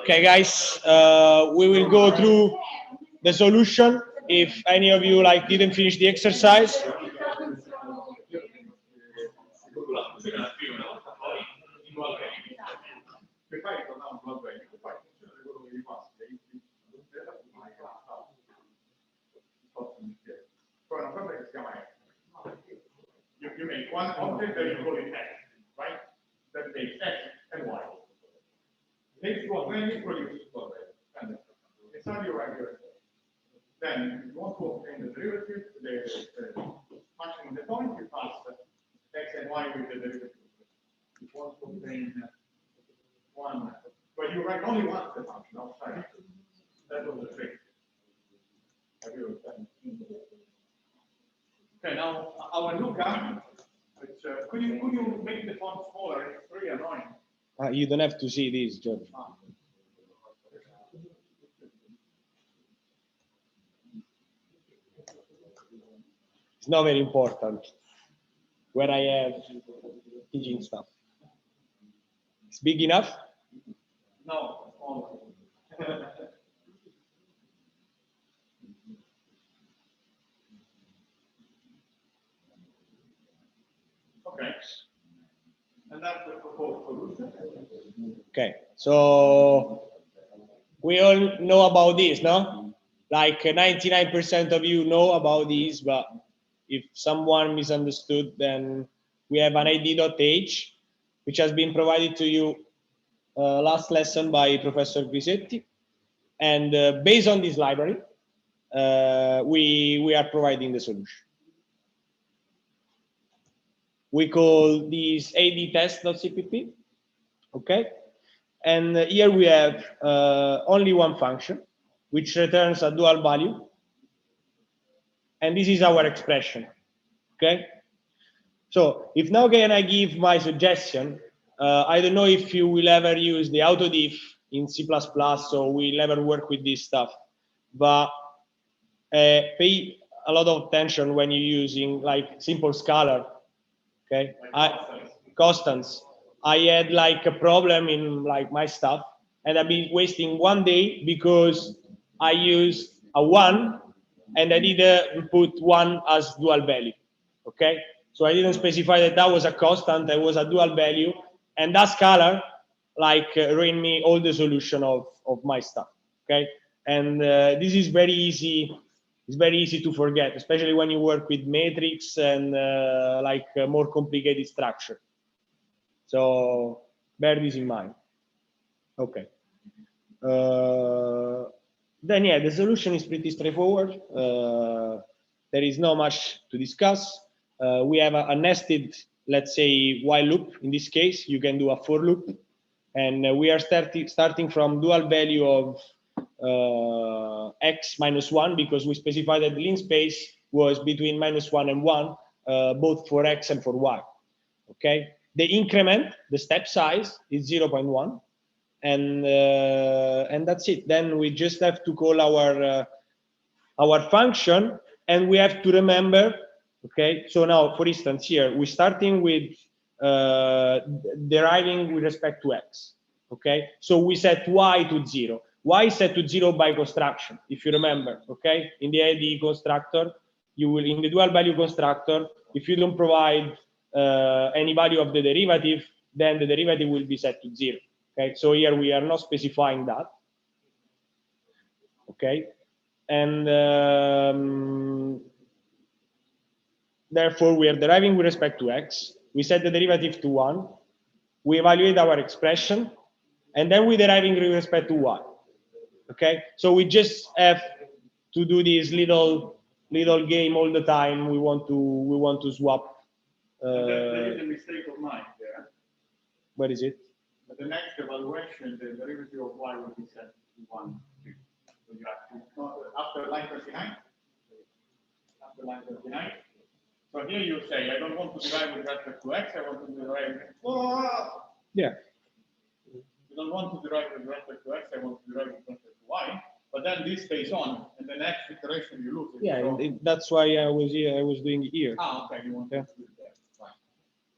Okay, guys, we will go through the solution. If any of you didn't finish the exercise, you make one object that you call it X, right? That takes X and Y. Takes what when you produce and it's how you write your. Then you want to obtain the derivative, the function of the point, you pass X and Y with the derivative. You want to obtain one, but you write only once the function outside. That was the trick. Have you understand? Okay, now our Luca, which, could you make the font smaller? It's really annoying. you don't have to see this, George. It's not very important where I have teaching stuff. It's big enough? No, smaller. Okay. And that's the proposed solution. Okay, so we all know about this, no? Like 99% of you know about this, but if someone misunderstood, then we have an id.h, which has been provided to you last lesson by Professor Grisetti. And based on this library, we are providing the solution. We call this adtest.cpp, okay? And here we have only one function, which returns a dual value. And this is our expression, okay? So if now can I give my suggestion, I don't know if you will ever use the autodiff in C++, so we'll ever work with this stuff, but pay a lot of attention when you're using simple scalar, okay? Constants. I had a problem in my stuff, and I've been wasting one day because I used a 1 and I didn't put 1 as dual value, okay? So I didn't specify that that was a constant, that was a dual value, and that scalar ruined me all the solution of my stuff, okay? And this is very easy. It's very easy to forget, especially when you work with matrix and more complicated structure. So bear this in mind. Okay. Then yeah, the solution is pretty straightforward. There is not much to discuss. We have a nested, let's say, while loop. In this case, you can do a for loop, and we are starting from dual value of x minus 1, because we specified that the link space was between -1 and 1, both for x and for y. Okay. The increment, the step size, is 0.1. And that's it. Then we just have to call our function, and we have to remember. Okay, so now, for instance, here we're starting with deriving with respect to x. Okay, so we set y to 0. Y is set to 0 by construction, if you remember. Okay, in the IDE constructor, you will, in the dual value constructor, if you don't provide any value of the derivative, then the derivative will be set to 0. Okay, so here we are not specifying that. Okay, and therefore we are deriving with respect to x. We set the derivative to 1. We evaluate our expression, and then we're deriving with respect to y. Okay, so we just have to do this little game all the time. We want to swap. There is a mistake of mine there. Where is it? But the next evaluation, the derivative of y will be set to 1, 2. So you have to, after line 39, after line 39. So here you say, I don't want to derive with respect to x, I want to derive. Yeah. You don't want to derive with respect to x, I want to derive with respect to y. But then this stays on, and the next iteration you lose it. Yeah, so, that's why I was here. I was doing it here. Okay, you want to do it there. Fine.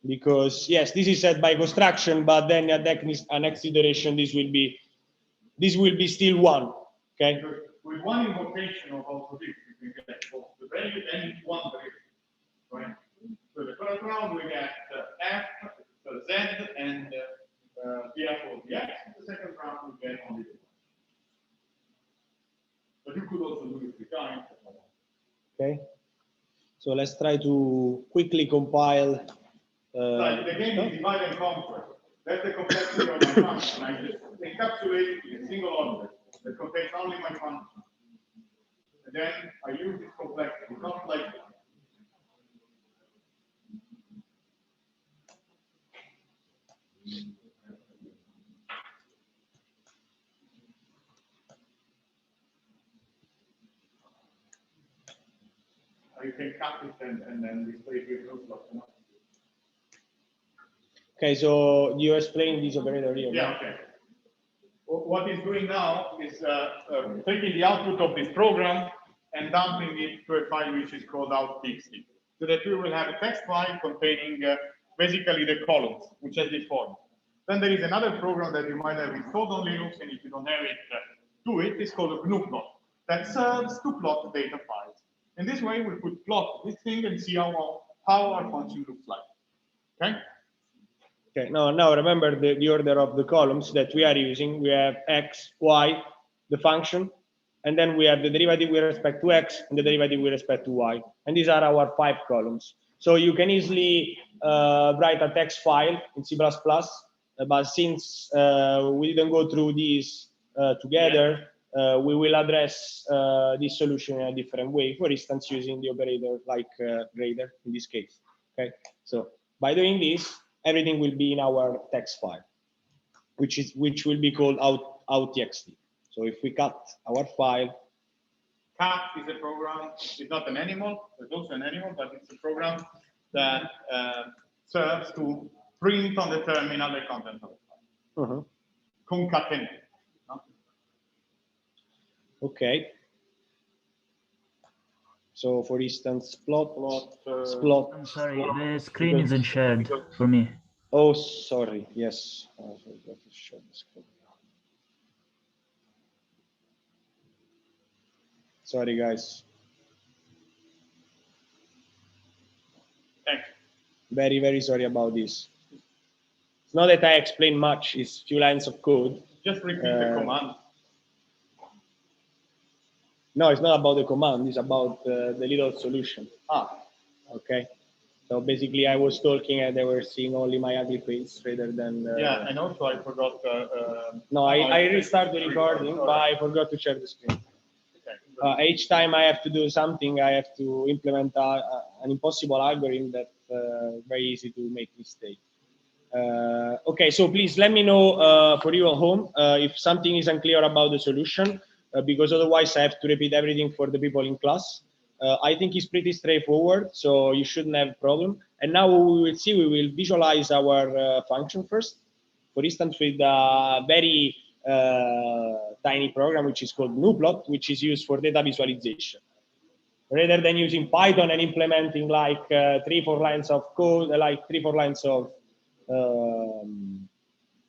Because yes, this is set by construction, but then at next iteration, this will be still 1. Okay. Because with one invocation of autodiff, you can get both the value and one derivative. Right? So the first round we get f, z, and df of the x. The second round we get only the y. But you could also do it 3 times. Okay. So let's try to quickly compile. The game is divide and conquer. That's the complexity of my function. I just encapsulate in a single object that contains only my function. And then I use this complexity, not like you can cut it and then replace it with root. Okay, so you explain this operator here. Yeah, okay. What it's doing now is taking the output of this program and dumping it to a file which is called out.txt. So that we will have a text file containing basically the columns, which has this form. Then there is another program that you might have installed on Linux, and if you don't have it, do it. It's called a GNU-plot that serves to plot data files. In this way, we could plot this thing and see how our function looks like. Okay? Okay, now remember the order of the columns that we are using. We have x, y, the function, and then we have the derivative with respect to x and the derivative with respect to y. And these are our 5 columns. So you can easily write a text file in C++, but since we didn't go through these together, we will address this solution in a different way. For instance, using the operator like greater in this case. Okay, so by doing this, everything will be in our text file, which will be called out.txt. So if we cut our file, cat is a program. It's not an animal. It's also an animal, but it's a program that serves to print on the terminal the content of the file. Concatenate. No? Okay. So for instance, plot. I'm sorry, the screen isn't shared for me. Oh, sorry. Yes. I forgot to share the screen. Sorry, guys. Thanks. Very, very sorry about this. It's not that I explain much. It's few lines of code. Just repeat the command. No, it's not about the command. It's about the little solution. Okay. So basically, I was talking and they were seeing only my ugly face rather than. Yeah, and also I forgot. No, I restarted the recording, but I forgot to share the screen. Each time I have to do something, I have to implement an impossible algorithm that very easy to make mistake. Okay, so please let me know for you at home if something is unclear about the solution, because otherwise I have to repeat everything for the people in class. I think it's pretty straightforward, so you shouldn't have a problem. And now we will see, we will visualize our function first. For instance, with a very tiny program, which is called GNU-plot, which is used for data visualization. Rather than using Python and implementing like 3-4 lines of code, like 3-4 lines of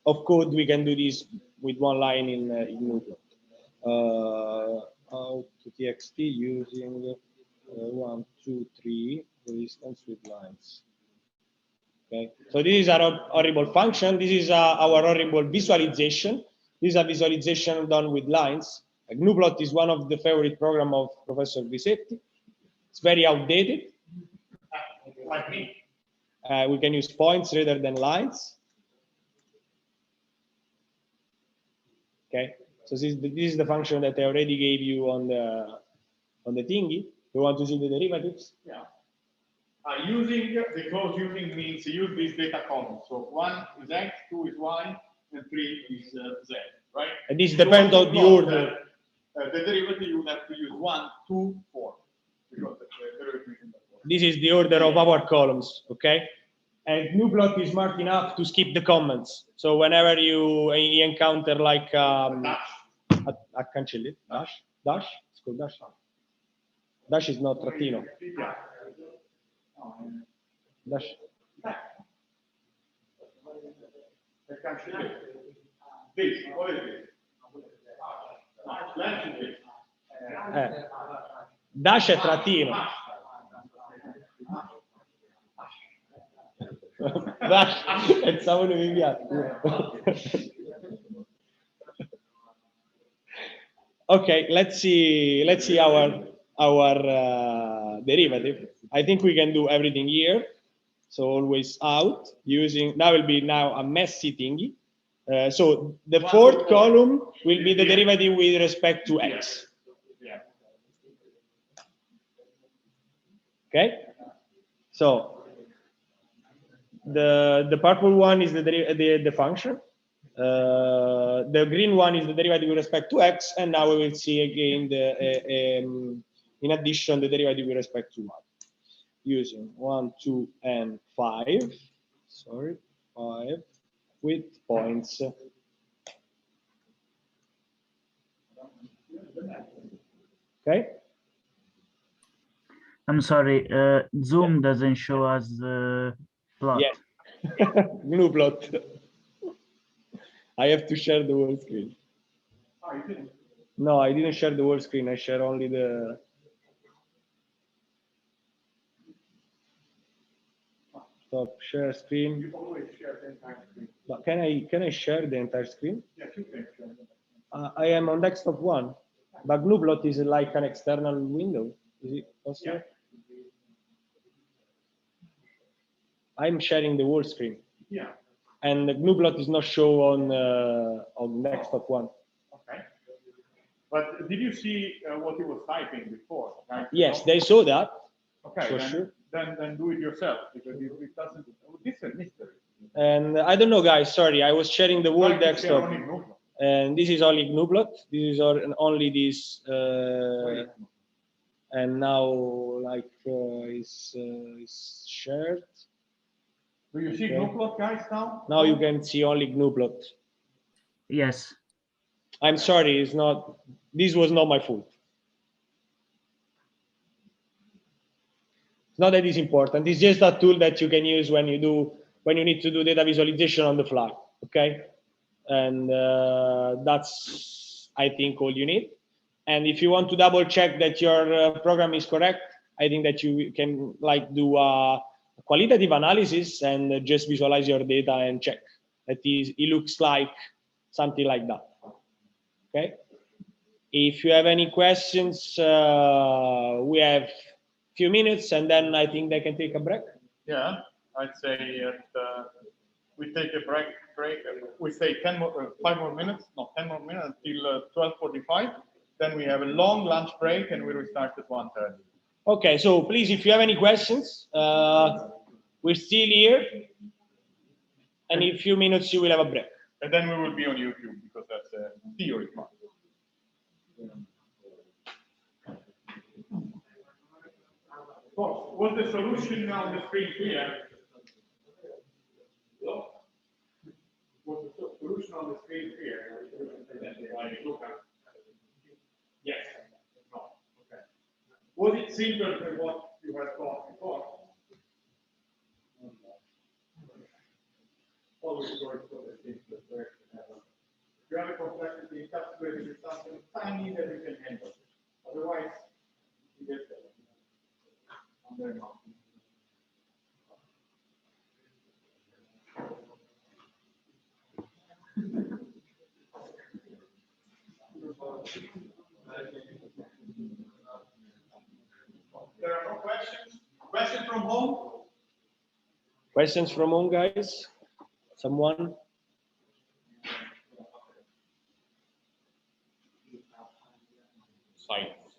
of code, we can do this with one line in GnuPlot. Out to txt using 1, 2, 3 resistance with lines. Okay, so this is our horrible function. This is our horrible visualization. This is a visualization done with lines. GnuPlot is one of the favorite program of Professor Visetti. It's very outdated. Like me. We can use points rather than lines. Okay, so this is the function that I already gave you on the thingy. You want to see the derivatives? Yeah. Using the clause using means use this data column. So 1 is x, 2 is y, and 3 is z, right? And this depends on the order. The derivative you have to use 1, 2, 4. Because the derivative is in the order. This is the order of our columns, okay? And GnuPlot is smart enough to skip the comments. So whenever you encounter like Dash. a cancellate dash, it's called dash. Dash is not trattino. Yeah. Dash. This, what is this? Slash is this. Dash è trattino. Dash, pensavo mi piace. Okay, let's see our derivative. I think we can do everything here. So always out using, that will be now a messy thingy. So the fourth column will be the derivative with respect to x. Yeah. Okay, so the purple one is the function. The green one is the derivative with respect to x, and now we will see again in addition the derivative with respect to y. Using 1, 2, and 5. Sorry, 5 with points. Okay. I'm sorry, Zoom doesn't show us the plot. Yes. GnuPlot. I have to share the whole screen. Oh, you didn't? No, I didn't share the whole screen. I share only the. Stop share screen. You always share the entire screen. But can I share the entire screen? Yes, you can share. I am on desktop 1, but GnuPlot is like an external window. Is it possible? Yeah. I'm sharing the whole screen, Yeah. and the GnuPlot is not shown on desktop 1. Okay. But did you see what he was typing before? Right? Yes, they saw that. Okay. for then, sure. Then do it yourself because it doesn't. This is a mystery. And I don't know, guys. Sorry, I was sharing the whole Try to share desktop, only GnuPlot. and this is only GnuPlot. This is only this, Wait. and now like is shared. Do you see Okay. GnuPlot, guys, now? Now you can see only GnuPlot. Yes. I'm sorry, it's not. This was not my fault. It's not that it's important. It's just a tool that you can use when you need to do data visualization on the fly. Okay, and that's I think all you need. And if you want to double check that your program is correct, I think that you can like do a qualitative analysis and just visualize your data and check that it looks like something like that. Okay. If you have any questions, we have a few minutes, and then I think they can take a break. Yeah, I'd say we take a break. We say 5 more minutes, not 10 more minutes until 12:45. Then we have a long lunch break, and we restart at 1:30. Okay, so please, if you have any questions, we're still here, and in a few minutes you will have a break. And then we will be on YouTube because that's a theory part. So, was the solution on the screen clear? Was the solution on the screen clear? Yes. No. Okay. Was it simpler than what you had thought before? Always going for the simpler. There are no questions? Questions from home? Questions from home, guys? Someone? Silence.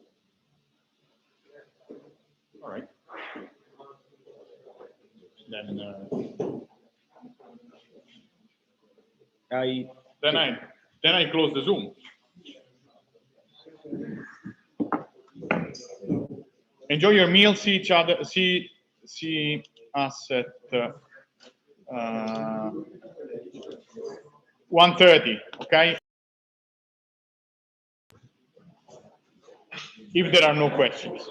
All right. Then I close the Zoom. Enjoy your meal. See each other. See us at 1:30. Okay. If there are no questions.